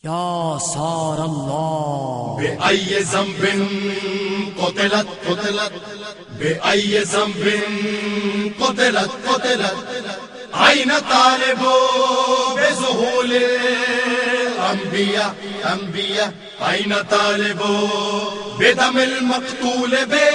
या सार अल्लाह बेअय्य ज़ंबिन क़ुतिलत क़ुतिलत बेअय्य ज़ंबिन क़ुतिलत क़ुतिलत ऐन तालिबो बेज़ुहूल अंबिया अंबिया ऐन तालिबो बेदमिल मक़तूल बे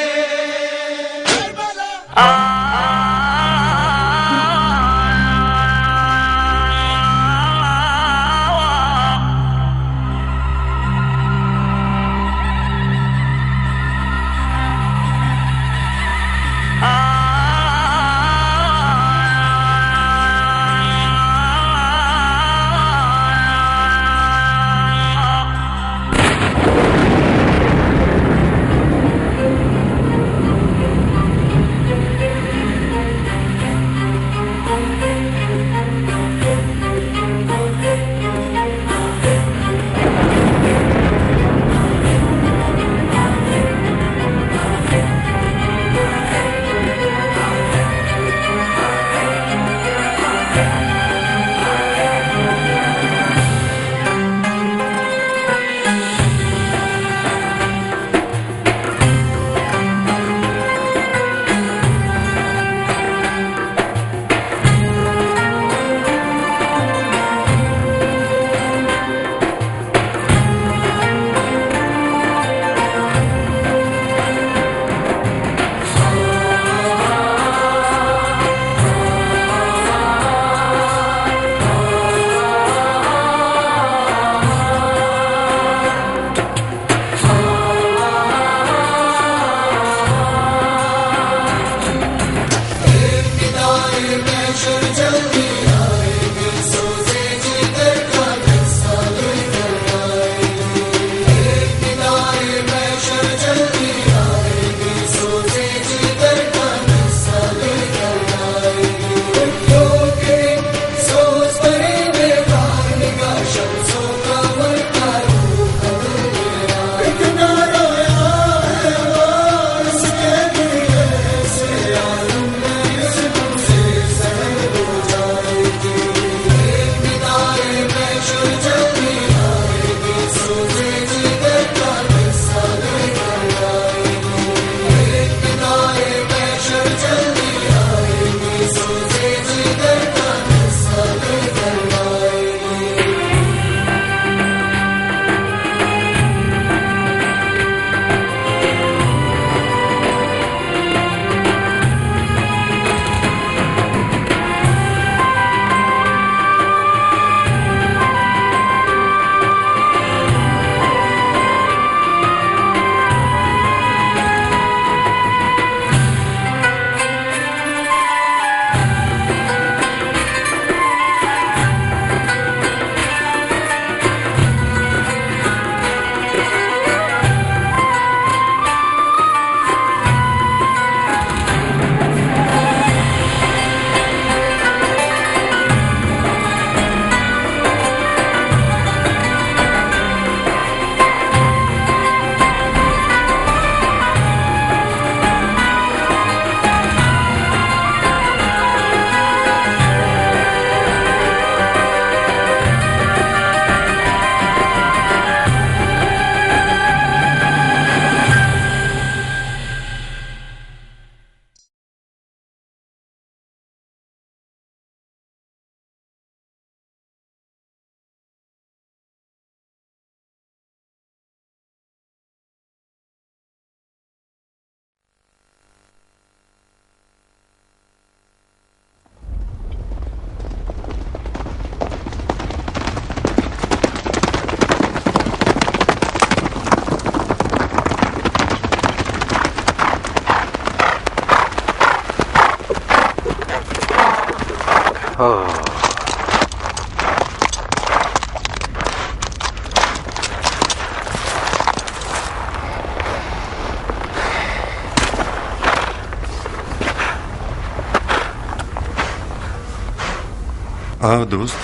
आओ दोस्त,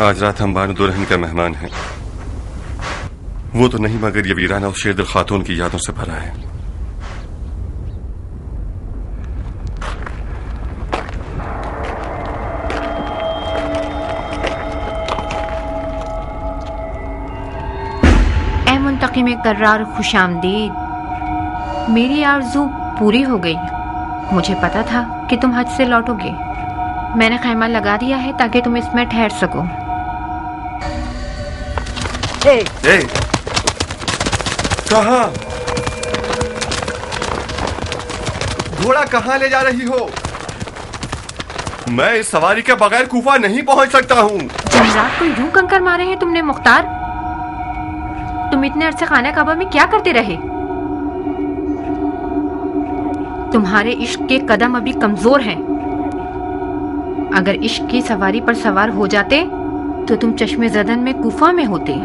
आज रात हम बानो दुल्हन का मेहमान हैं। वो तो नहीं मगर ये वीराना उस शेरदिल खातून की यादों से भरा है। मुंतकिम कर्रार खुशामदीद। मेरी आरज़ू पूरी हो गई। मुझे पता था कि तुम हज से लौटोगे। मैंने खैमा लगा दिया है ताकि तुम इसमें ठहर सको। कहाँ? घोड़ा कहाँ ले जा रही हो? मैं इस सवारी के बगैर कूफा नहीं पहुंच सकता हूँ। जमरात को यूं कंकर मारे हैं तुमने मुख्तार। तुम इतने अरसे खाना काबा में क्या करते रहे? तुम्हारे इश्क के कदम अभी कमजोर हैं। अगर इश्क की सवारी पर सवार हो जाते तो तुम चश्मे ज़दन में कूफा में होते।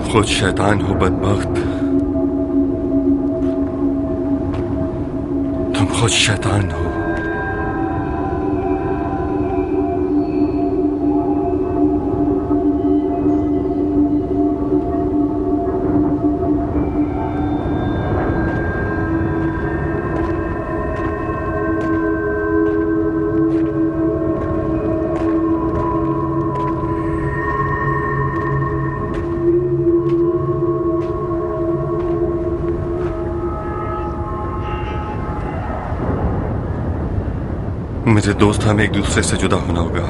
खुद शैतान हो बदबख्त, तुम खुद शैतान हो। मेरे दोस्त, हमें एक दूसरे से जुदा होना होगा।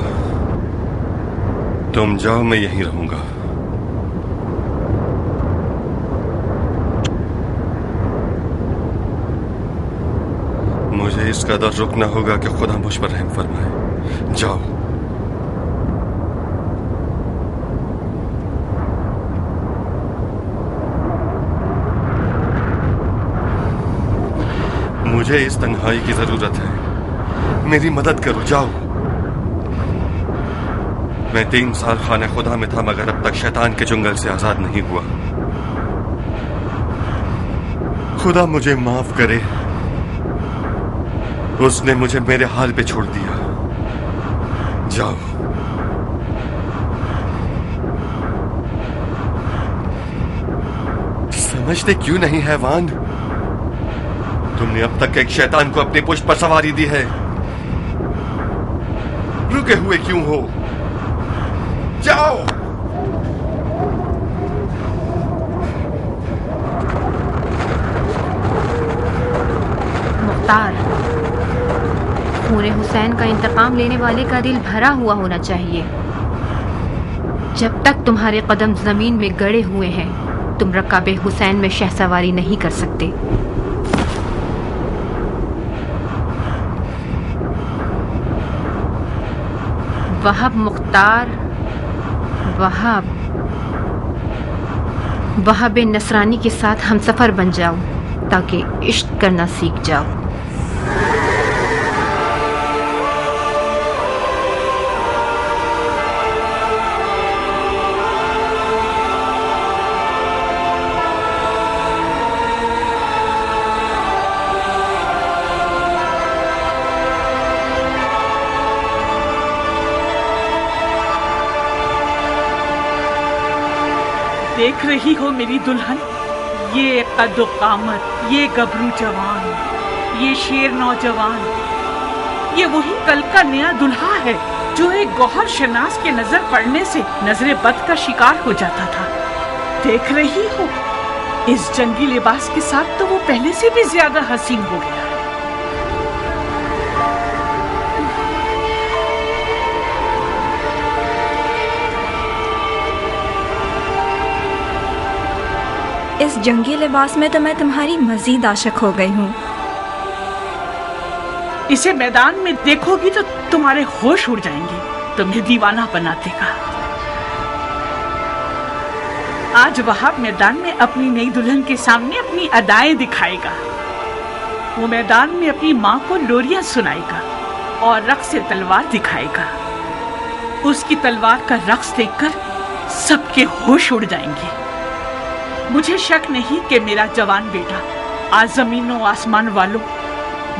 तुम जाओ, मैं यहीं रहूंगा। मुझे इस कदर रुकना होगा कि खुदा मुझ पर रहम फरमाए। जाओ। मुझे इस तन्हाई की जरूरत है। मेरी मदद करो, जाओ। मैं 3 साल खाने खुदा में था, मगर अब तक शैतान के जंगल से आजाद नहीं हुआ। खुदा मुझे माफ करे। उसने मुझे मेरे हाल पे छोड़ दिया। जाओ। समझते क्यों नहीं हैवान? तुमने अब तक एक शैतान को अपने पुष्प पर सवारी दी है। रुके हुए क्यों हो? जाओ। मुख्तार, खून हुसैन का इंतकाम लेने वाले का दिल भरा हुआ होना चाहिए। जब तक तुम्हारे कदम जमीन में गड़े हुए हैं, तुम रकाबे हुसैन में शहसवारी नहीं कर सकते। वहाब मुख्तार, वहाब नसरानी के साथ हमसफर बन जाओ ताकि इश्क करना सीख जाओ। देख रही हो मेरी दुल्हन, ये कद्दो कामत, ये गबरू जवान, ये शेर नौजवान, ये वही कल का नया दुल्हा है जो एक गौहर शनास के नजर पड़ने से नजरे बद का शिकार हो जाता था। देख रही हो, इस जंगी लिबास के साथ तो वो पहले से भी ज्यादा हसीन हो गया। इस जंगी लिबास में तो मैं तुम्हारी मजीद आशिक हो गई हूँ। इसे मैदान में देखोगी तो तुम्हारे होश उड़ जाएंगे, तुम्हें दीवाना बना देगा। आज वहाब मैदान में अपनी नई दुल्हन के सामने अपनी अदाएं दिखाएगा। वो मैदान में अपनी माँ को लोरियां सुनाएगा और रक्स से तलवार दिखाएगा। उसकी तलवार का रक्स देखकर सबके होश उड़ जाएंगे। मुझे शक नहीं कि मेरा जवान बेटा आज जमीनों आसमान वालों,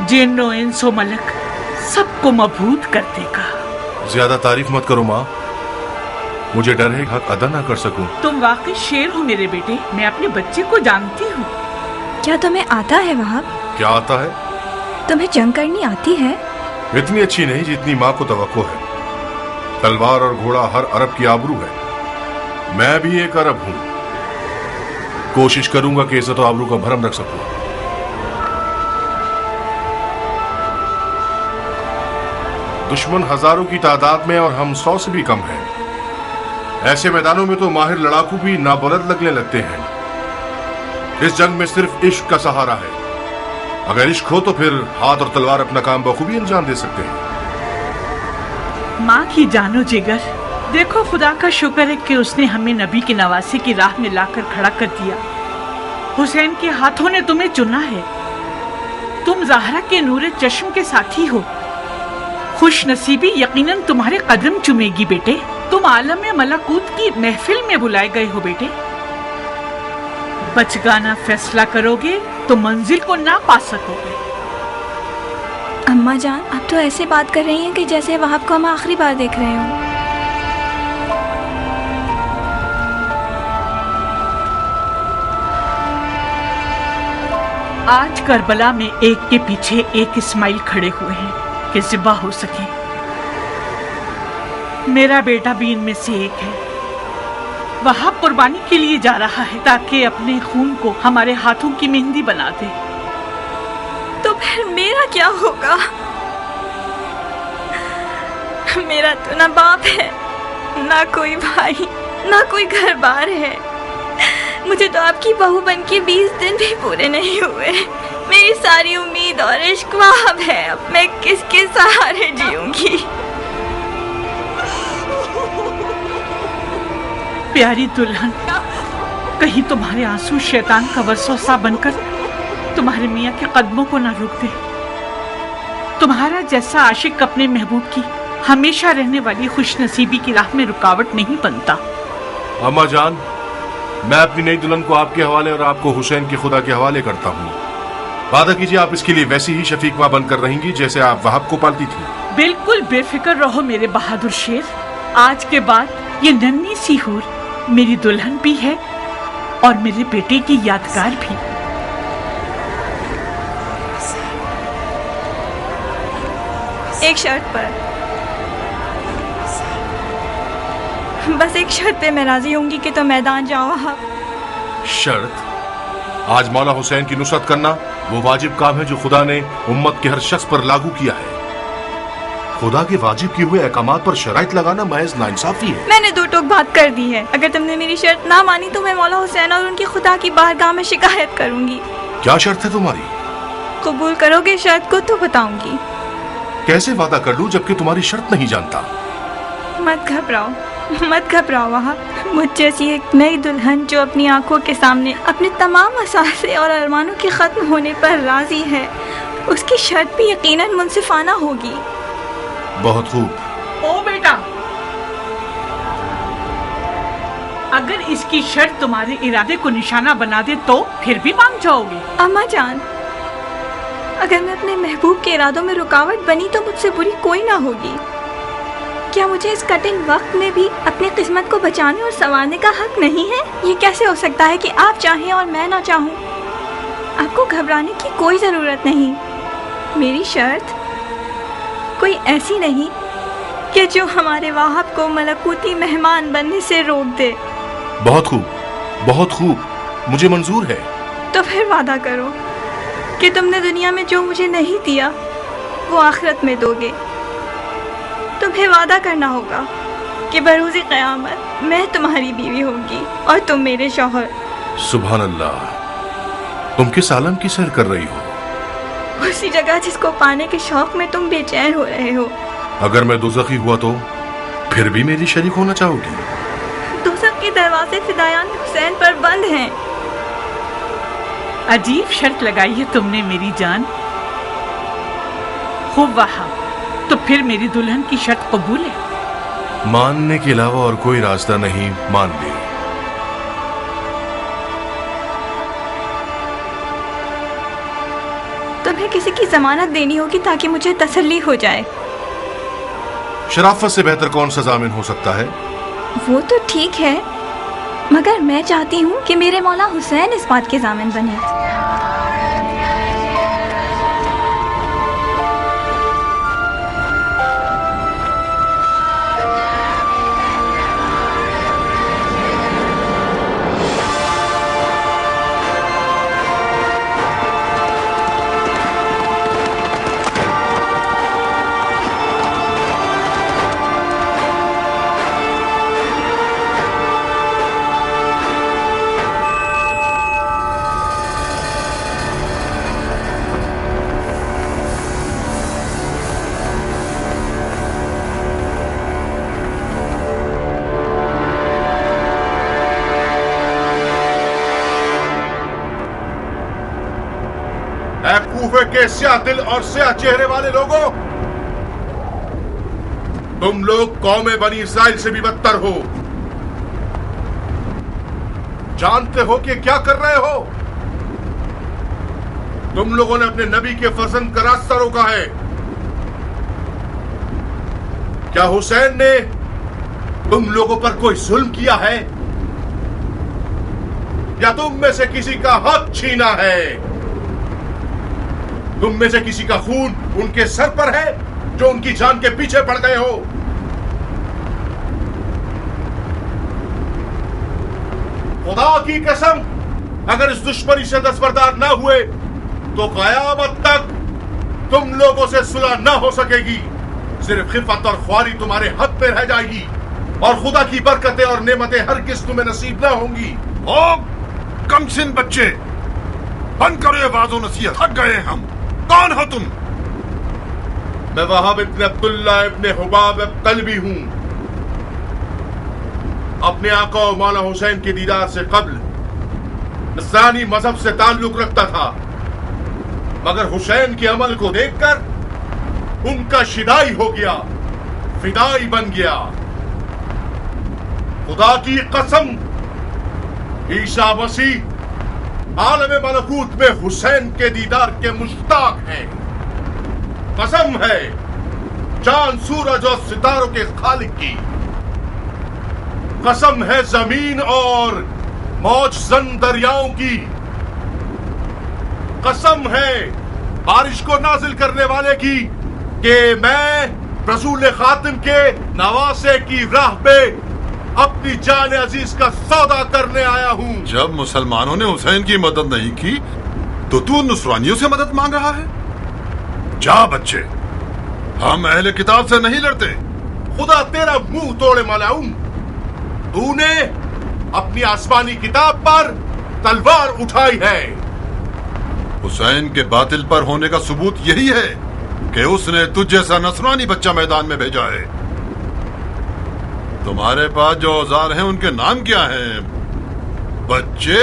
जिन्नो इंसो मलक सबको मबहूत कर देगा। ज्यादा तारीफ मत करो माँ। मुझे डर है हक अदा ना कर सकूं। तुम वाकई शेर हो मेरे बेटे, मैं अपने बच्चे को जानती हूँ। क्या तुम्हें आता है वहाब? क्या आता है? तुम्हें जंग करनी आती है? इतनी अच्छी नहीं जितनी माँ को तवक्को है। तलवार और घोड़ा हर अरब की आबरू है। मैं भी एक अरब हूँ। कोशिश करूंगा कि इज्जत और आबरू का भरम रख सकूं। दुश्मन हजारों की तादाद में और हम 100 से भी कम हैं। ऐसे मैदानों में तो माहिर लड़ाकू भी नाबलद लगने लगते हैं। इस जंग में सिर्फ इश्क का सहारा है। अगर इश्क हो तो फिर हाथ और तलवार अपना काम बखूबी अंजाम दे सकते हैं। माँ की जानो जिगर, देखो खुदा का शुक्र है कि उसने हमें नबी की नवासी की राह में लाकर खड़ा कर दिया। हुसैन के हाथों ने तुम्हें चुना है। तुम ज़हरा के नूरे चश्म के साथी हो। खुश नसीबी यकीनन तुम्हारे कदम चुमेगी बेटे। तुम आलम मलकूत की महफिल में बुलाए गए हो बेटे। बचगाना फैसला करोगे तो मंजिल को ना पा सकोगे। अम्मा जान, अब तो ऐसे बात कर रही हैं कि जैसे वहाब को हम आखिरी बार देख रहे हो। आज करबला में एक के पीछे एक इस्माइल खड़े हुए हैं कि ज़िबा हो सके। मेरा बेटा भी इनमें से एक है। वहां कुर्बानी के लिए जा रहा है ताकि अपने खून को हमारे हाथों की मेहंदी बना दे। तो फिर मेरा क्या होगा? मेरा तो ना बाप है, ना कोई भाई, ना कोई घर बार है। मुझे तो आपकी बहू बन के 20 दिन भी पूरे नहीं हुए। मेरी सारी उम्मीद और इश्क वहाब है। अब मैं किसके सहारे जीऊंगी? प्यारी दुल्हन, कहीं तुम्हारे आंसू शैतान का वसवसा बनकर तुम्हारे मियाँ के कदमों को ना रोक दे। तुम्हारा जैसा आशिक अपने महबूब की हमेशा रहने वाली खुशनसीबी की राह में रुकावट नहीं बनता। अम्मा जान, मैं अपनी नई दुल्हन को आपके हवाले और आपको हुसैन के खुदा के हवाले करता हूँ। वादा कीजिए आप इसके लिए वैसी ही शफीक माँ बनकर रहेंगी जैसे आप वहाब को पालती थी। बिल्कुल बेफिक्र रहो मेरे बहादुर शेर। आज के बाद ये नन्ही सी हूर मेरी दुल्हन भी है और मेरे बेटे की यादगार भी। एक शर्त पर, बस एक शर्त पे मैं राजी होंगी कि तो मैदान जाओ वहाब। शर्त? आज मौला हुसैन की नुसरत करना वो वाजिब काम है जो खुदा ने उम्मत के हर शख्स पर लागू किया है। खुदा के वाजिब किए हुए अहकामात पर शराइत लगाना महज नाइंसाफी है। मैंने दो टोक बात कर दी है। अगर तुमने मेरी शर्त ना मानी तो मैं मौला हुसैन और उनकी खुदा की बारगाह में शिकायत करूंगी। क्या शर्त है तुम्हारी? कबूल करोगे शर्त को तो बताऊंगी। कैसे वादा कर लूं जबकि तुम्हारी शर्त नहीं जानता? मत घबराओ, मत घबराओ वहाब। मुझ जैसी एक नई दुल्हन जो अपनी आंखों के सामने अपने तमाम असासे और अरमानों के खत्म होने पर राजी है, उसकी शर्त भी यकीनन मुनसिफाना होगी। बहुत खूब। ओ बेटा, अगर इसकी शर्त तुम्हारे इरादे को निशाना बना दे तो फिर भी मान जाओगे? अम्मा जान, अगर मैं अपने महबूब के इरादों में रुकावट बनी तो मुझसे बुरी कोई ना होगी। क्या मुझे इस कठिन वक्त में भी अपनी किस्मत को बचाने और संवारने का हक नहीं है? ये कैसे हो सकता है कि आप चाहें और मैं ना चाहूँ? आपको घबराने की कोई ज़रूरत नहीं। मेरी शर्त कोई ऐसी नहीं कि जो हमारे वहाब को मलकूती मेहमान बनने से रोक दे। बहुत खूब, बहुत खूब, मुझे मंजूर है। तो फिर वादा करो कि तुमने दुनिया में जो मुझे नहीं दिया वो आखिरत में दोगे। तुम्हें वादा करना होगा कि बरूज़े क़यामत मैं तुम्हारी बीवी होगी और तुम मेरे शौहर। सुभान अल्लाह, तुम किस आलम की सैर कर रही हो? उसी जगह जिसको पाने के शौक में तुम बेचैन हो रहे हो। अगर मैं दोज़खी हुआ तो फिर भी मेरी शरीक होना चाहोगी? दोज़ख के दरवाजे फिदायान हुसैन पर बंद हैं। अजीब शर्त लगाई है तुमने मेरी जान। खूब वहाब, तो फिर मेरी दुल्हन की शर्त कबूल है? मानने के अलावा और कोई रास्ता नहीं, मान ले। तुम्हें किसी की जमानत देनी होगी ताकि मुझे तसल्ली हो जाए। शराफत से बेहतर कौन सा जामिन हो सकता है? वो तो ठीक है, मगर मैं चाहती हूँ कि मेरे मौला हुसैन इस बात के ज़ामिन बने। कूफे के स्याह दिल और स्याह चेहरे वाले लोगों, तुम लोग कौम बनी इसराइल से भी बदतर हो। जानते हो कि क्या कर रहे हो? तुम लोगों ने अपने नबी के फर्जंद का रास्ता रोका है। क्या हुसैन ने तुम लोगों पर कोई जुल्म किया है, या तुम में से किसी का हक छीना है? तुम में से किसी का खून उनके सर पर है जो उनकी जान के पीछे पड़ गए हो? खुदा की कसम, अगर इस दुश्मनी से दस्तबरदार ना हुए तो कयामत तक तुम लोगों से सुलह ना हो सकेगी। सिर्फ खिफत और ख्वारी तुम्हारे हक पे रह जाएगी और खुदा की बरकतें और नेमतें हरगिज़ तुम्हें नसीब ना होंगी। ओ कमसिन बच्चे, बंद करो ये वाज़ो नसीहत, थक गए हम। कौन हो तुम? मैं वहाब इब्न अब्दुल्ला इब्न हुबाब कल्बी हूं। अपने आका और मौला हुसैन के दीदार से कब्ल नस्रानी मजहब से ताल्लुक रखता था, मगर हुसैन के अमल को देखकर उनका शिदाई हो गया, फिदाई बन गया। खुदा की कसम, ईसा मसीह आलम मलकूत में हुसैन के दीदार के मुश्ताक हैं। कसम है चांद सूरज और सितारों के खालिक की। कसम है जमीन और मौजजन दरियाओं की। कसम है बारिश को नाजिल करने वाले की कि मैं रसूल खातिम के नवासे की राह पे अपनी जान अजीज का सौदा करने आया हूँ। जब मुसलमानों ने हुसैन की मदद नहीं की तो तू नुसरानियों से मदद मांग रहा है? जा बच्चे, हम अहले किताब से नहीं लड़ते। खुदा तेरा मुंह तोड़े मलाऊं, तूने अपनी आसमानी किताब पर तलवार उठाई है। हुसैन के बातिल पर होने का सबूत यही है कि उसने तुझ जैसा नसरानी बच्चा मैदान में भेजा है। तुम्हारे पास जो औजार हैं उनके नाम क्या हैं बच्चे?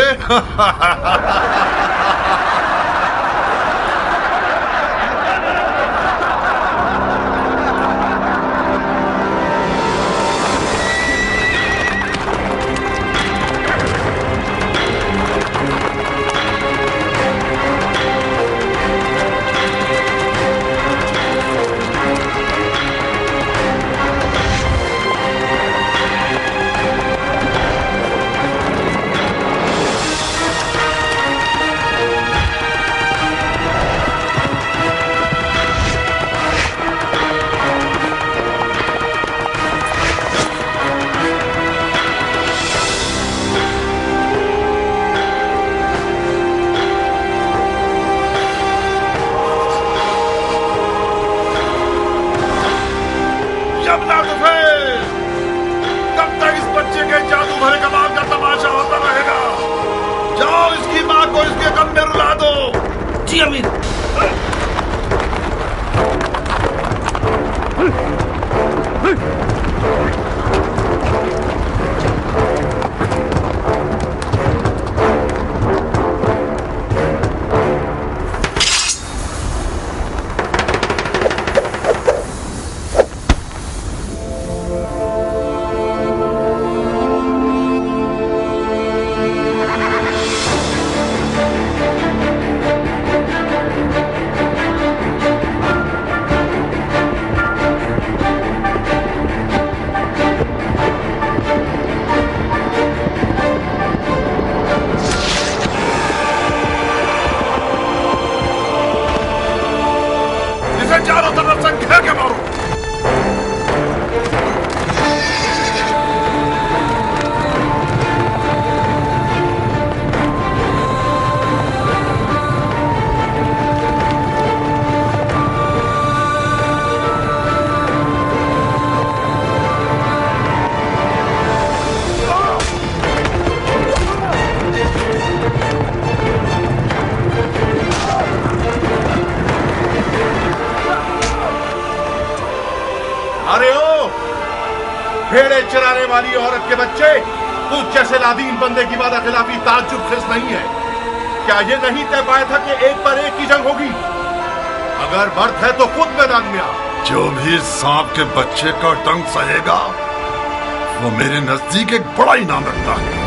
अरे ओ भेड़े चराने वाली औरत के बच्चे, तुझ जैसे लादीन बंदे की वादा खिलाफी ताज्जुब खेस नहीं है। क्या ये नहीं तय पाया था कि एक पर एक की जंग होगी? अगर मर्द है तो खुद मैदान में आ। जो भी सांप के बच्चे का डंक सहेगा वो मेरे नजदीक एक बड़ा इनाम रखता है।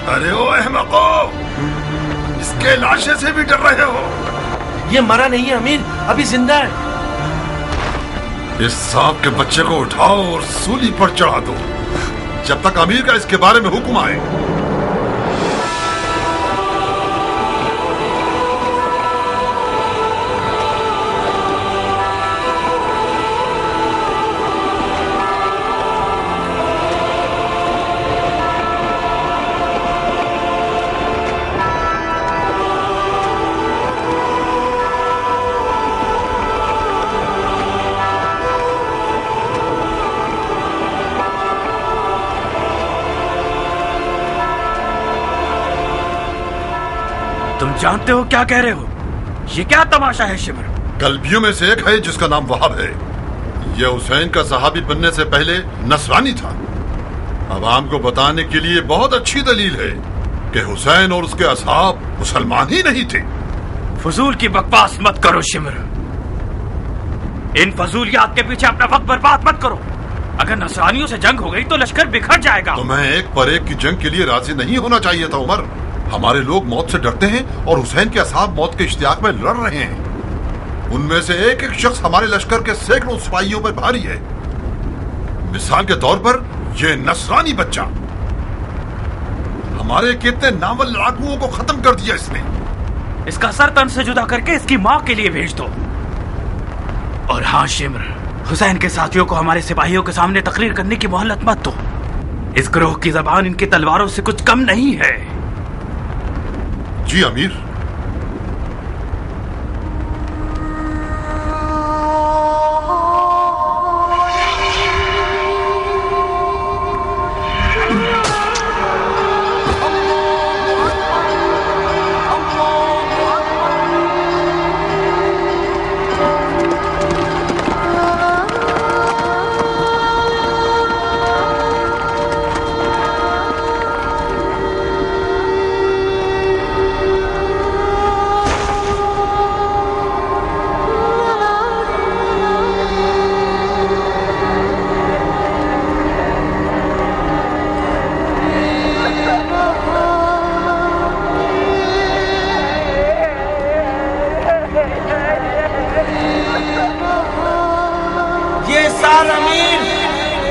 अरे ओ अहमको, इसके लाशे से भी डर रहे हो? ये मरा नहीं है अमीर, अभी जिंदा है। इस सांप के बच्चे को उठाओ और सूली पर चढ़ा दो जब तक अमीर का इसके बारे में हुक्म आए। तुम जानते हो क्या कह रहे हो? ये क्या तमाशा है शिमर? कल्बियों में से एक है जिसका नाम वहाब है। यह हुसैन का सहाबी बनने से पहले नसरानी था। अवाम को बताने के लिए बहुत अच्छी दलील है कि हुसैन और उसके असहाब मुसलमान ही नहीं थे। फजूल की बकवास मत करो शिमर। इन फजूलियात के पीछे अपना वक्त बर्बाद मत करो। अगर नसरानियों से जंग हो गई तो लश्कर बिखर जाएगा। तो मैं एक पर एक की जंग के लिए राजी नहीं होना चाहिए था उमर। हमारे लोग मौत से डरते हैं और हुसैन के असहाब मौत के इश्तियाक में लड़ रहे हैं। उनमें से एक एक शख्स हमारे लश्कर के सैकड़ों सिपाहियों पर भारी है। मिसाल के तौर पर यह नसरानी बच्चा हमारे कितने नावल लड़ाकुओं को खत्म कर दिया इसने। इसका सर तन से जुदा करके इसकी माँ के लिए भेज दो। और हाँ शिमर, हुसैन के साथियों को हमारे सिपाहियों के सामने तकरीर करने की मोहलत मत दो। इस ग्रोह की जबान इनकी तलवारों से कुछ कम नहीं है। जी अमीर।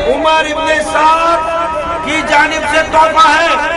उमर इब्ने साद की जानिब से तोहफा है।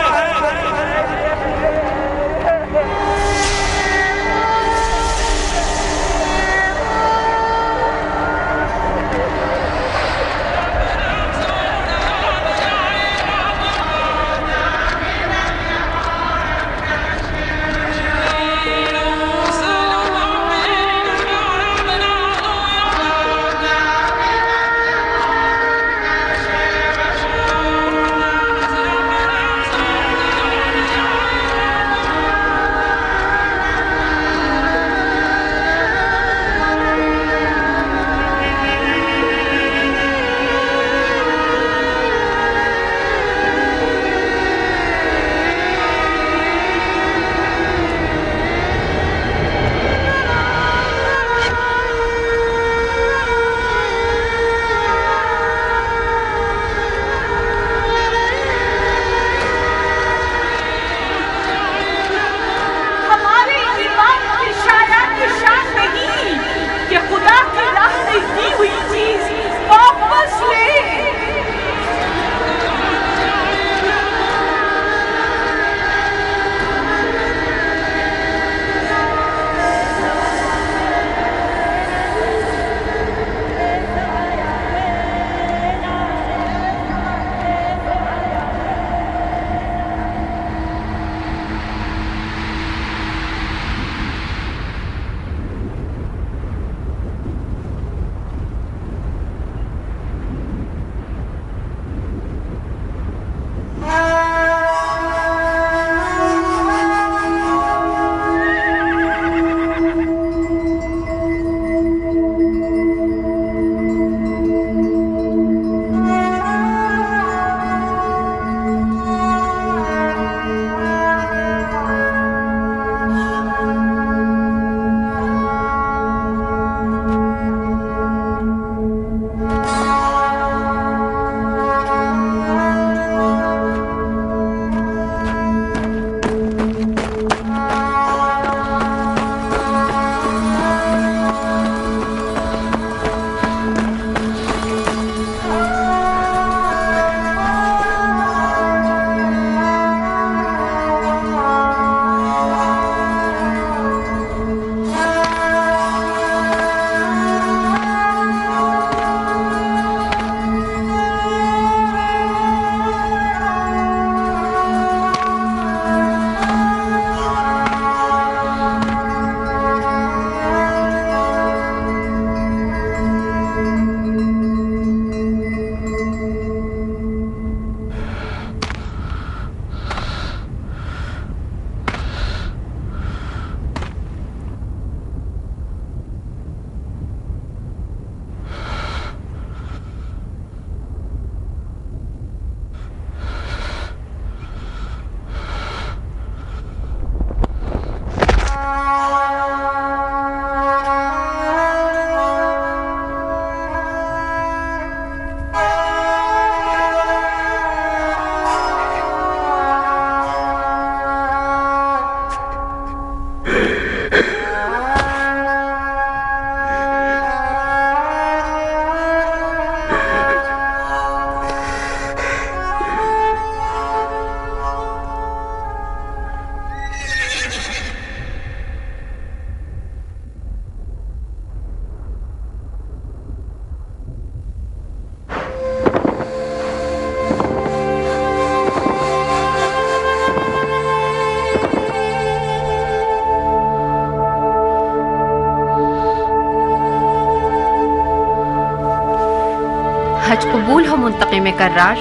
आज कबूल हो मुंतकिम कर्रार।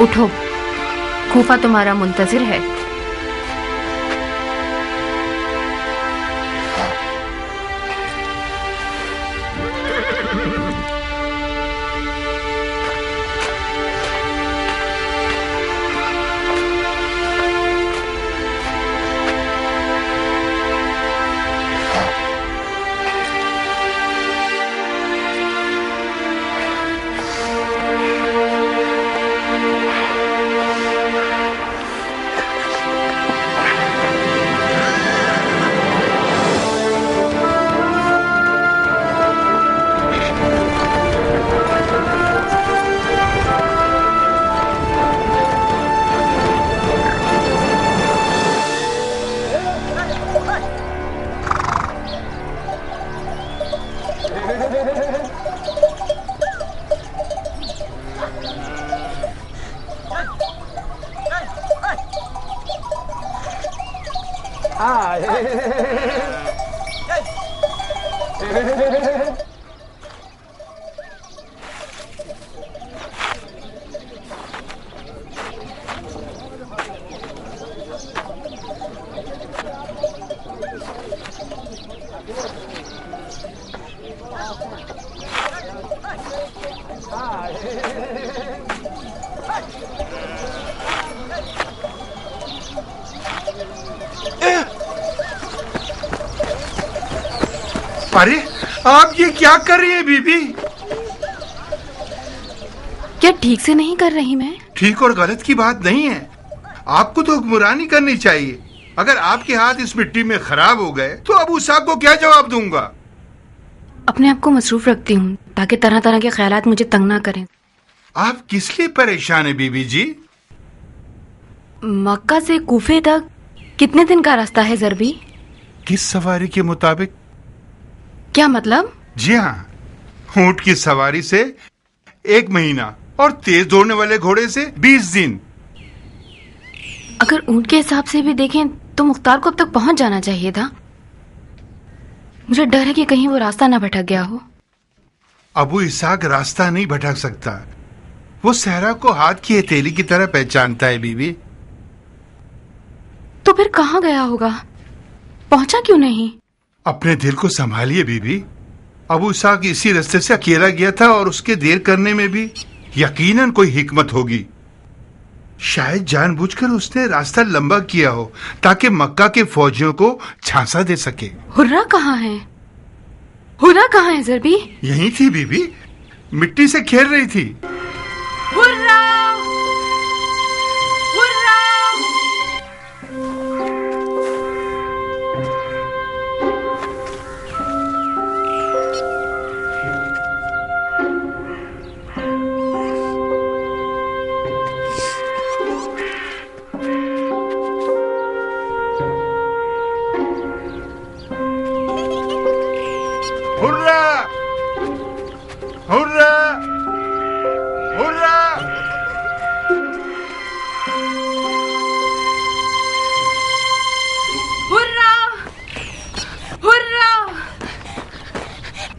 उठो, कूफा तुम्हारा मुंतजिर है। अरे आप ये क्या कर रही है बीबी? क्या ठीक से नहीं कर रही मैं? ठीक और गलत की बात नहीं है, आपको तो हुक्मरानी करनी चाहिए। अगर आपके हाथ इस मिट्टी में खराब हो गए तो अबू साहब को क्या जवाब दूंगा? अपने आप को मसरूफ रखती हूँ ताकि तरह तरह के ख्यालात मुझे तंग ना करें। आप किस लिए परेशान है बीबी जी? मक्का से कूफे तक कितने दिन का रास्ता है ज़रबी? किस सवारी के मुताबिक? क्या मतलब? जी हाँ, ऊंट की सवारी से 1 महीना और तेज दौड़ने वाले घोड़े से 20 दिन। अगर ऊंट के हिसाब से भी देखें तो मुख्तार को अब तक पहुंच जाना चाहिए था। मुझे डर है कि कहीं वो रास्ता ना भटक गया हो। अबू इसाक रास्ता नहीं भटक सकता, वो सहरा को हाथ की हथेली की तरह पहचानता है बीबी। तो फिर कहाँ गया होगा? पहुंचा क्यों नहीं? अपने दिल को संभालिए बीबी। अबू इसाक इसी रास्ते से अकेला गया था और उसके देर करने में भी यकीनन कोई हिकमत होगी। शायद जानबूझकर उसने रास्ता लंबा किया हो ताकि मक्का के फौजियों को झांसा दे सके। हुर्रा कहाँ है? हुर्रा कहाँ है ज़रबी? यहीं थी बीबी, मिट्टी से खेल रही थी। Hurrah! Hurrah! Hurrah! Hurrah! Hurrah! Hurrah! Hurrah!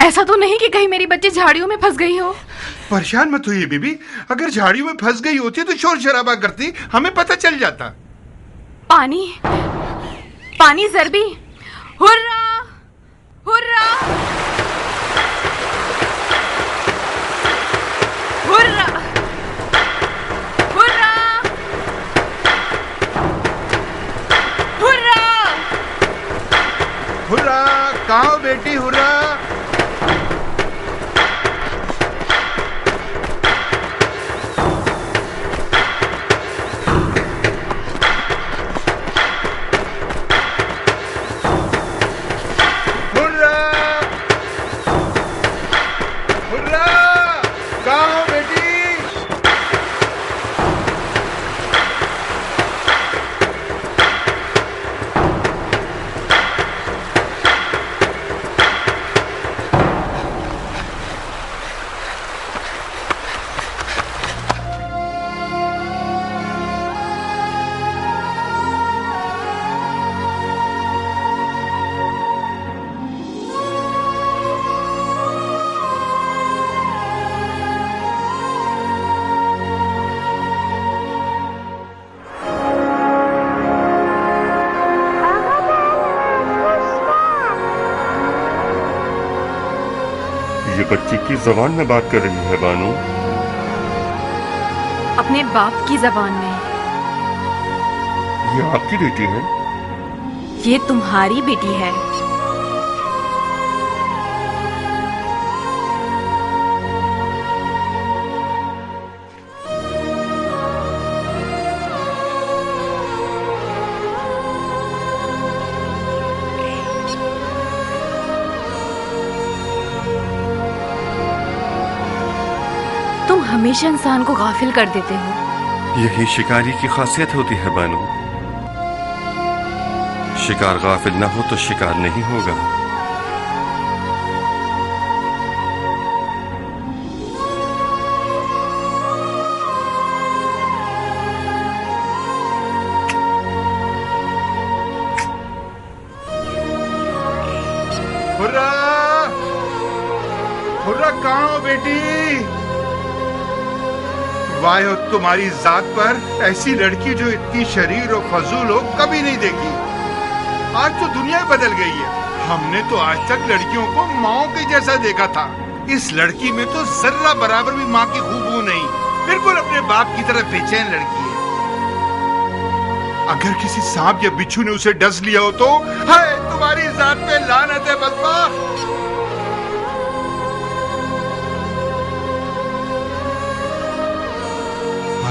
ऐसा तो नहीं कि कहीं मेरी बच्ची झाड़ियों में फंस गई हो? परेशान मत होइए बीबी, अगर झाड़ियों में फंस गई होती तो शोर शराबा करती, हमें पता चल जाता। पानी, पानी ज़रबी। Hurrah! Hurrah! Hurrah! Hurrah! Hurrah! Hurrah! कहाँ हो बेटी? हुर्रा! हुर्रा! हुर्रा! कहाँ हो बेटी? बच्ची की जबान में बात कर रही है बानो? अपने बाप की जबान में। ये आपकी बेटी है? ये तुम्हारी बेटी है। तुम हमेशा इंसान को गाफिल कर देते हो। यही शिकारी की खासियत होती है बानो। शिकार गाफिल ना हो तो शिकार नहीं होगा। हुर्रा! हुर्रा कहाँ हो बेटी? वाह हो तुम्हारी जात पर, ऐसी लड़की जो इतनी शरीर और फजूल हो कभी नहीं देखी। आज तो दुनिया बदल गई है। हमने तो आज तक लड़कियों को माओ के जैसा देखा था। इस लड़की में तो जर्रा बराबर भी माँ की खूबू नहीं, बिल्कुल अपने बाप की तरह बेचैन लड़की है। अगर किसी सांप या बिच्छू ने उसे डस लिया हो तो हाय तुम्हारी जात पे लानत है बदबख्त।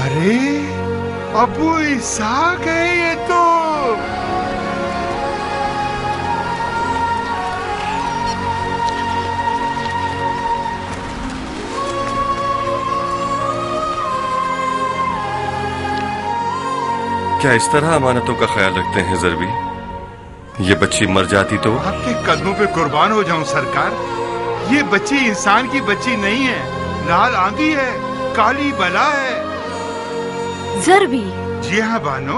अरे अबू इसहाक है ये तो। क्या इस तरह अमानतों का ख्याल रखते हैं ज़रबी? ये बच्ची मर जाती तो? आपके कदमों पे कुर्बान हो जाऊं सरकार। ये बच्ची इंसान की बच्ची नहीं है, लाल आंधी है, काली बला है। ज़रबी। जी हाँ बानो,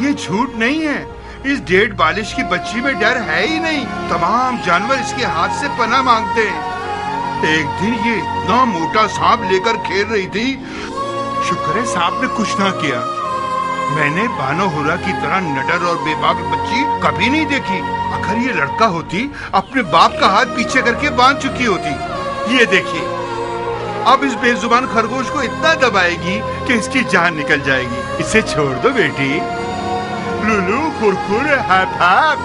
ये झूठ नहीं है। इस डेढ़ बालिश की बच्ची में डर है ही नहीं। तमाम जानवर इसके हाथ से पनाह मांगते हैं। एक दिन ये इतना मोटा सांप लेकर खेल रही थी, शुक्र है सांप ने कुछ ना किया। मैंने बानो हुर्रा की तरह नडर और बेबाक बच्ची कभी नहीं देखी। अगर ये लड़का होती अपने बाप का हाथ पीछे करके बांध चुकी होती। ये देखिए, अब इस बेजुबान खरगोश को इतना दबाएगी कि इसकी जान निकल जाएगी। इसे छोड़ दो बेटी। लुलू खुरखुर हैप हैप।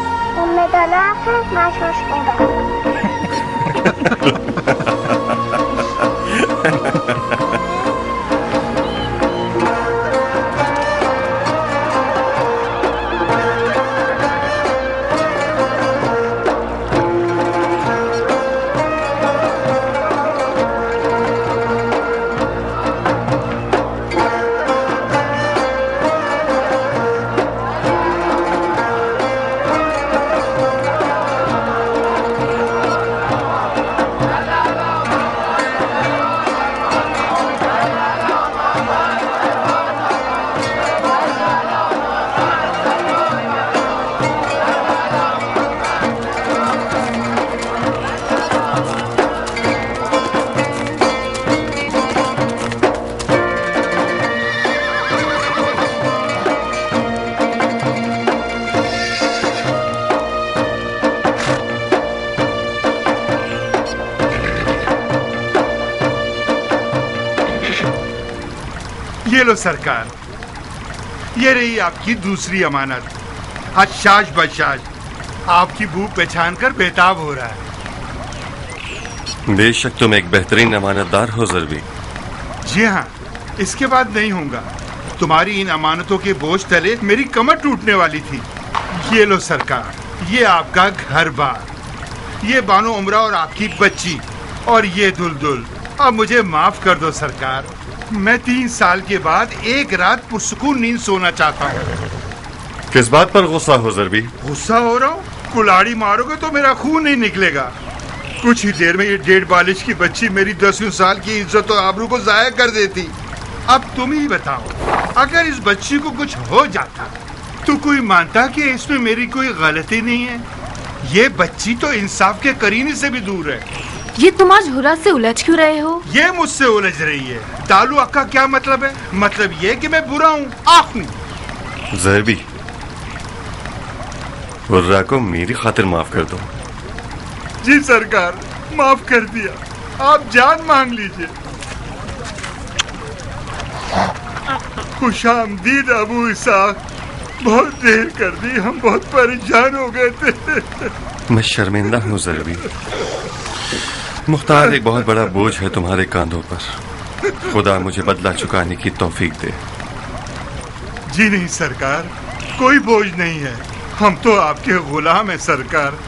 ये लो सरकार, ये रही आपकी दूसरी अमानत। हशाश बशाश आपकी बू पहचान कर बेताब हो रहा है। बेशक तुम एक बेहतरीन अमानतदार हो ज़रबी। जी हाँ, इसके बाद नहीं होगा। तुम्हारी इन अमानतों के बोझ तले मेरी कमर टूटने वाली थी। ये लो सरकार, ये आपका घर बार, ये बानो उमरा और आपकी बच्ची, और ये दुलदुल। अब मुझे माफ कर दो सरकार। मैं 3 साल के बाद एक रात पुरसुकून नींद सोना चाहता हूँ। किस बात पर गुस्सा हो ज़रबी? गुस्सा हो रहा हूँ? कुल्हाड़ी मारोगे तो मेरा खून नहीं निकलेगा। कुछ ही देर में ये डेढ़ बालिश की बच्ची मेरी 10वीं साल की इज्जत और आबरू को जाया कर देती। अब तुम ही बताओ, अगर इस बच्ची को कुछ हो जाता तो कोई मानता कि इसमें मेरी कोई गलती नहीं है? ये बच्ची तो इंसाफ के करीने से भी दूर है। ये तुम आज हुर्रा से उलझ क्यों रहे हो? ये मुझसे उलझ रही है। दालू अक्का क्या मतलब है? मतलब ये कि मैं बुरा हूँ, आप हूँ। ज़रबी, हुर्रा को मेरी खातिर माफ कर दो। जी सरकार, माफ कर दिया। आप जान मांग लीजिए। खुशामदीद अबू इसाक, बहुत देर कर दी, हम बहुत परेशान हो गए थे। मैं शर्मिंदा हूँ ज़रबी। मुख्तार एक बहुत बड़ा बोझ है तुम्हारे कांधों पर। खुदा मुझे बदला चुकाने की तौफीक दे। जी नहीं सरकार, कोई बोझ नहीं है, हम तो आपके गुलाम हैं सरकार।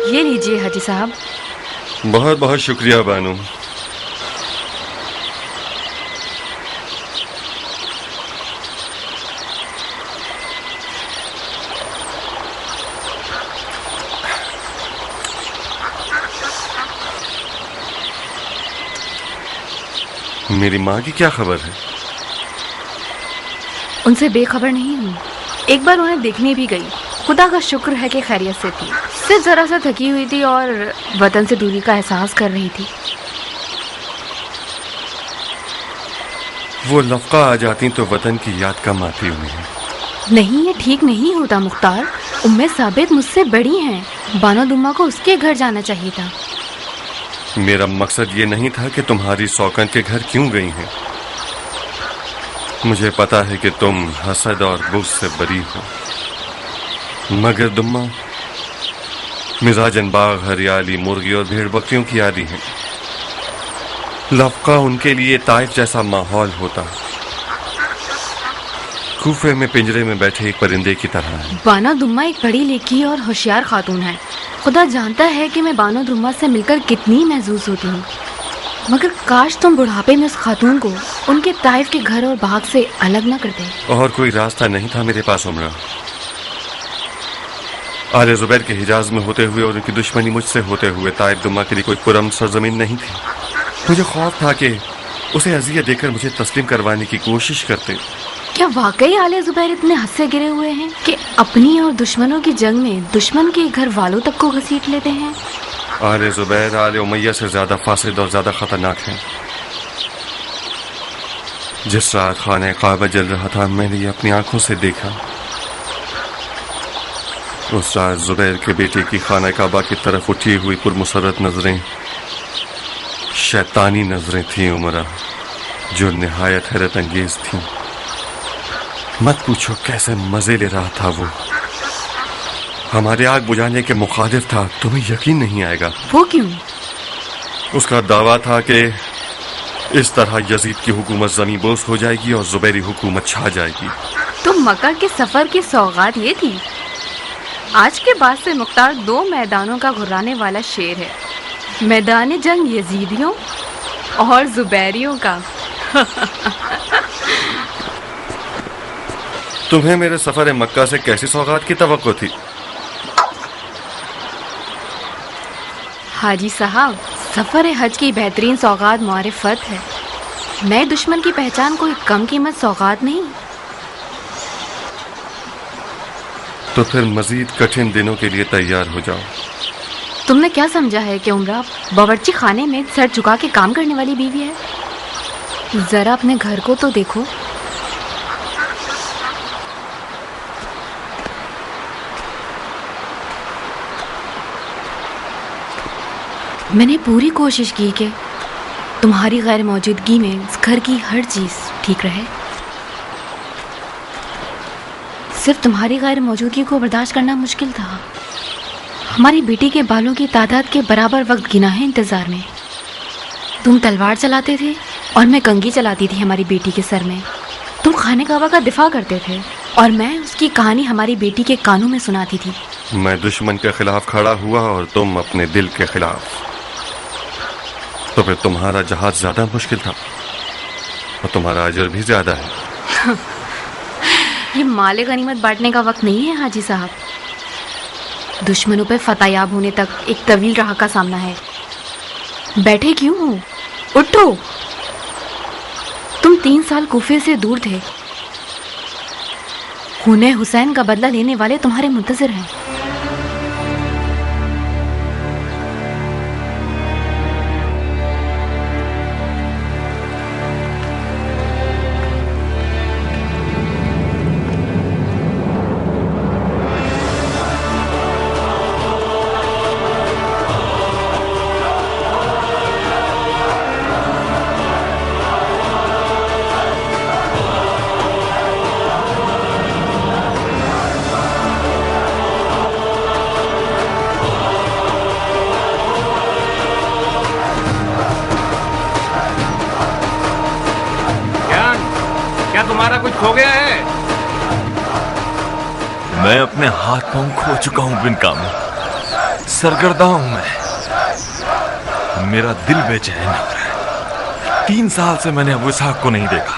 ये लीजिए हाजी साहब। बहुत बहुत शुक्रिया बानू। मेरी माँ की क्या खबर है? उनसे बेखबर नहीं हूँ। एक बार उन्हें देखने भी गई। खुदा का शुक्र है कि खैरियत से थी। सिर्फ जरा सा थकी हुई थी और वतन से दूरी का एहसास कर रही थी। वो लफ्का आ जाती तो वतन की याद कम आती उन्हें। नहीं, ये ठीक नहीं होता मुख्तार। उम्मे साबित मुझसे बड़ी हैं। बानो दुम्मा को उसके घर जाना चाहिए था। मेरा मकसद ये नहीं था कि तुम्हारी सौकन के घर क्यों गई हैं। मुझे पता है कि तुम हसद और बुग़्ज़ से बरी हो, मगर दुम्मा मिजाजन बाग, हरियाली, मुर्गी और भेड़ बकरियों की आदी हैं। लफ्का उनके लिए ताइफ जैसा माहौल होता, कूफे में पिंजरे में बैठे एक परिंदे की तरह है। बानो दुम्मा एक पढ़ी लिखी और होशियार खातून है। खुदा जानता है कि मैं बानो दुम्मा से मिलकर कितनी महसूस होती हूँ, मगर काश तुम बुढ़ापे में उस खातून को उनके ताइफ के घर और बाग से अलग न करते। और कोई रास्ता नहीं था मेरे पास उमरा। आले जुबैर के हिजाज में होते हुए और उनकी दुश्मनी मुझसे होते हुए ताइफ दुम्मा के लिए कोई पुरअमन सरजमीन नहीं थी। मुझे खौफ था कि उसे अज़ियत देकर मुझे तस्लीम करवाने की कोशिश करते। क्या वाकई आले जुबैर इतने हद से गिरे हुए हैं कि अपनी और दुश्मनों की जंग में दुश्मन के घर वालों तक को घसीट लेते हैं? आले जुबैर आले उमैया से ज्यादा फासिद और ज्यादा खतरनाक है। जिस रात खाने काबा जल रहा था, मैंने ये अपनी आंखों से देखा। उस रात जुबैर के बेटे की खाना काबा की तरफ उठी हुई पुरमुसरत नजरें शैतानी नजरें थीं उमरा, जो निहायत हैरत अंगेज थीं। मत पूछो कैसे मजे ले रहा था वो। हमारे आग बुझाने के मुखालिफ था। तुम्हें यकीन नहीं आएगा। वो क्यों? उसका दावा था कि इस तरह यजीद की हुकूमत ज़मीं बोस हो जाएगी और जुबैरी हुकूमत छा जाएगी। तो मक्का के सफर की सौगात ये थी। आज के बाद से मुख्तार 2 मैदानों का घुराने वाला शेर है, मैदान जंग यजीदियों और जुबैरियों का। तुम्हें मेरे सफर मक्का से कैसी सौगात की तवक्को थी? हाजी साहब, सफर हज की बेहतरीन सौगात मारिफत है। नए दुश्मन की पहचान कोई कम कीमत सौगात नहीं। तो फिर मजीद कठिन दिनों के लिए तैयार हो जाओ। तुमने क्या समझा है कि उमरा बावर्ची खाने में सर झुका के काम करने वाली बीवी है? जरा अपने घर को तो देखो। मैंने पूरी कोशिश की कि तुम्हारी गैर मौजूदगी में इस घर की हर चीज ठीक रहे। सिर्फ तुम्हारी गैर मौजूदगी को बर्दाश्त करना मुश्किल था। हमारी बेटी के बालों की तादाद के बराबर वक्त गिना है इंतजार में। तुम तलवार चलाते थे और मैं कंघी चलाती थी हमारी बेटी के सर में। तुम खाने काबा का दिफा करते थे और मैं उसकी कहानी हमारी बेटी के कानों में सुनाती थी। मैं दुश्मन के खिलाफ खड़ा हुआ और तुम अपने दिल के खिलाफ। तो फिर तुम्हारा जहाज ज्यादा मुश्किल था और तुम्हारा अजर भी ज्यादा है। ये माले गनीमत बांटने का वक्त नहीं है हाजी साहब। दुश्मनों पर फतेहयाब होने तक एक तवील राह का सामना है। बैठे क्यों हो? उठो। तुम 3 साल कूफे से दूर थे। खूने हुसैन का बदला लेने वाले तुम्हारे मुंतजिर हैं। क्या तुम्हारा कुछ खो गया है? मैं अपने हाथ पांव खो चुका हूं बिन कामिल। सरगर्दा हूं मैं। मेरा दिल बेचैन हो रहा है। 3 साल से मैंने अबू इसहाक को नहीं देखा।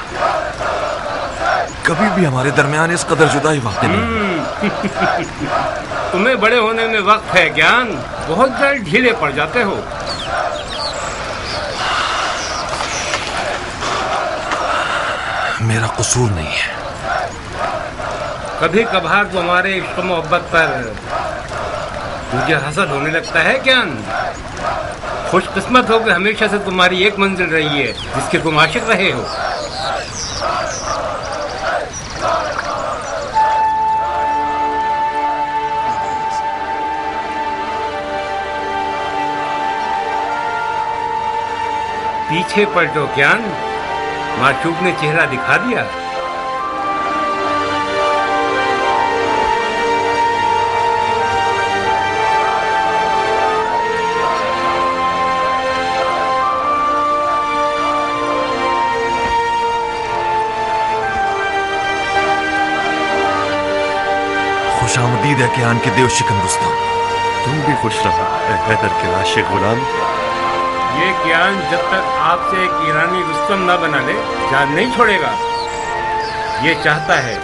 कभी भी हमारे दरमियान इस कदर जुदाई वाक़ई नहीं। तुम्हें बड़े होने में वक्त है ज्ञान, बहुत जल्द ढीले पड़ जाते हो। मेरा कसूर नहीं है। कभी कभार तो हमारे इश्क मोहब्बत पर मुझे हसद होने लगता है ज्ञान। खुशकिस्मत हो कि हमेशा से तुम्हारी एक मंजिल रही है जिसके तुम आशिक रहे हो। पीछे पलटो ज्ञान, माशूक ने चेहरा दिखा दिया। खुशामदीद है ज्ञान के देव शिकन रुस्तम। तुम भी खुश रहो हैदर के आशिक गुलाम। ये ज्ञान जब तक आपसे एक ईरानी रुस्तम ना बना ले जान नहीं छोड़ेगा। ये चाहता है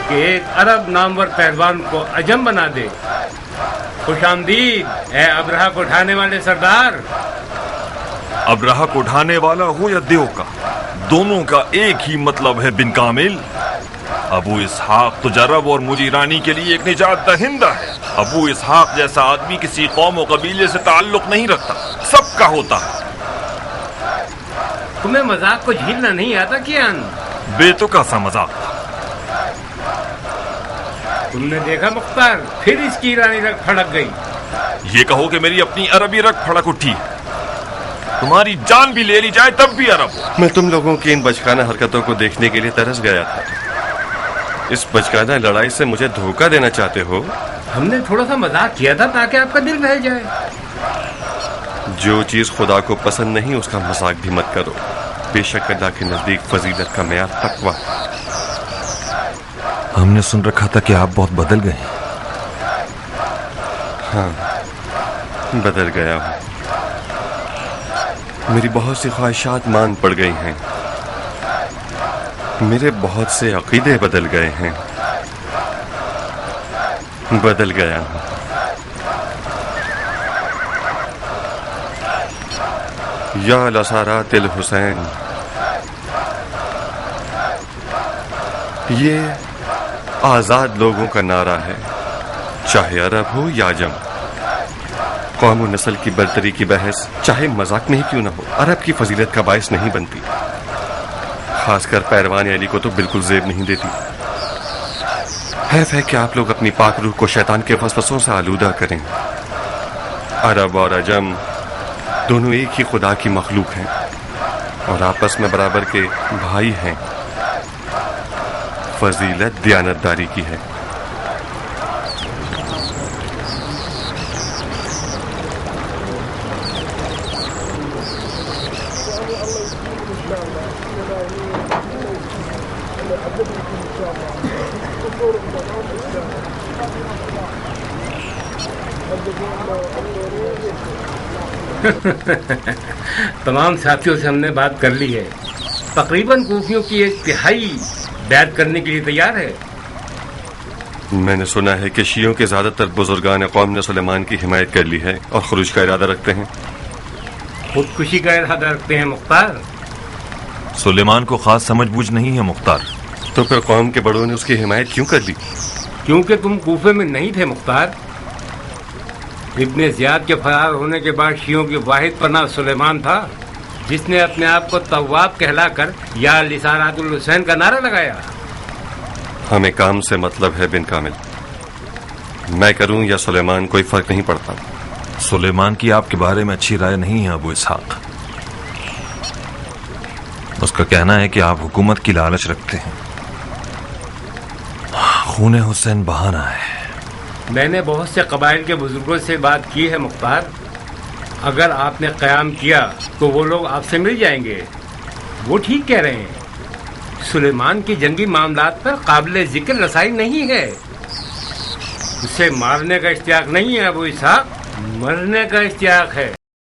कि एक अरब नामवर पहलवान को अजम बना दे। खुशामदीद ए अब्रहा को उठाने वाले सरदार। अब्रहा को उठाने वाला हो या देव का, दोनों का एक ही मतलब है बिन कामिल। अबू इसहाक तो अरब और मुझे ईरानी के लिए एक निजात दहिंदा है। अबू इसहाक जैसा आदमी किसी कौम और कबीले से ताल्लुक नहीं रखता, सबका होता है। तुम्हें मजाक को झेलना नहीं आता कियान? बेतुका सा मजाक था। तुमने देखा मुख्तार, फिर इसकी ईरानी रग फड़क गई। ये कहो कि मेरी अपनी अरबी रग फड़क उठी है। तुम्हारी जान भी ले ली जाए तब भी अरब हो। मैं तुम लोगों की इन बचकाना हरकतों को देखने के लिए तरस गया था। इस बचकाना लड़ाई से मुझे धोखा देना चाहते हो? हमने थोड़ा सा मजाक किया था ताकि आपका दिल बहल जाए। जो चीज खुदा को पसंद नहीं उसका मजाक भी मत करो। बेशक अल्लाह के नजदीक फजीलत का मेयार तकवा। हमने सुन रखा था कि आप बहुत बदल गए। हाँ, बदल गया हूँ। मेरी बहुत सी ख्वाहिशात मान पड़ गई हैं। मेरे बहुत से अकीदे बदल गए हैं। बदल गया हूँ। या लसारातिल हुसैन, ये आजाद लोगों का नारा है, चाहे अरब हो या अजम। कौम और नस्ल की बरतरी की बहस चाहे मजाक में ही क्यों ना हो, अरब की फजीलत का बायस नहीं बनती। खासकर पैरवान अली को तो बिल्कुल जेब नहीं देती। है कि आप लोग अपनी पाक रूह को शैतान के वसवसों से आलूदा करें। अरब और अजम दोनों एक ही खुदा की मखलूक हैं और आपस में बराबर के भाई हैं। फजीलत दयानतदारी की है। तमाम साथियों से हमने बात कर ली है। तकरीबन कूफियों की 1/3 बैत करने के लिए तैयार है। मैंने सुना है कि शियों के ज्यादातर बुजुर्गान कौम ने सुलेमान की हिमायत कर ली है और खुरूज का इरादा रखते हैं। खुदकुशी का इरादा रखते हैं मुख्तार। सुलेमान को खास समझबूझ नहीं है मुख्तार। तो फिर कौम के बड़ों ने उसकी हिमायत क्यों कर ली? क्योंकि तुम कूफे में नहीं थे मुख्तार। इब्ने ज़ियाद के फरार होने के बाद शियों की वाहिद पनाह सुलेमान था, जिसने अपने आप को तव्वाब कहलाकर या लिसानातुल हुसैन का नारा लगाया। हमें काम से मतलब है बिन कामिल। मैं करूं या सुलेमान, कोई फर्क नहीं पड़ता। सुलेमान की आपके बारे में अच्छी राय नहीं है अबू इसहाक। उसका कहना है कि आप हुकूमत की लालच रखते हैं। खूने हुसैन बहाना है। मैंने बहुत से कबाइल के बुजुर्गों से बात की है मुख्तार। अगर आपने क़याम किया तो वो लोग आपसे मिल जाएंगे। वो ठीक कह रहे हैं। सुलेमान की जंगी मामलात पर काबिल जिक्र रसाई नहीं है। उसे मारने का इश्तियाक नहीं है अबू इसहाक, मरने का इश्तियाक है।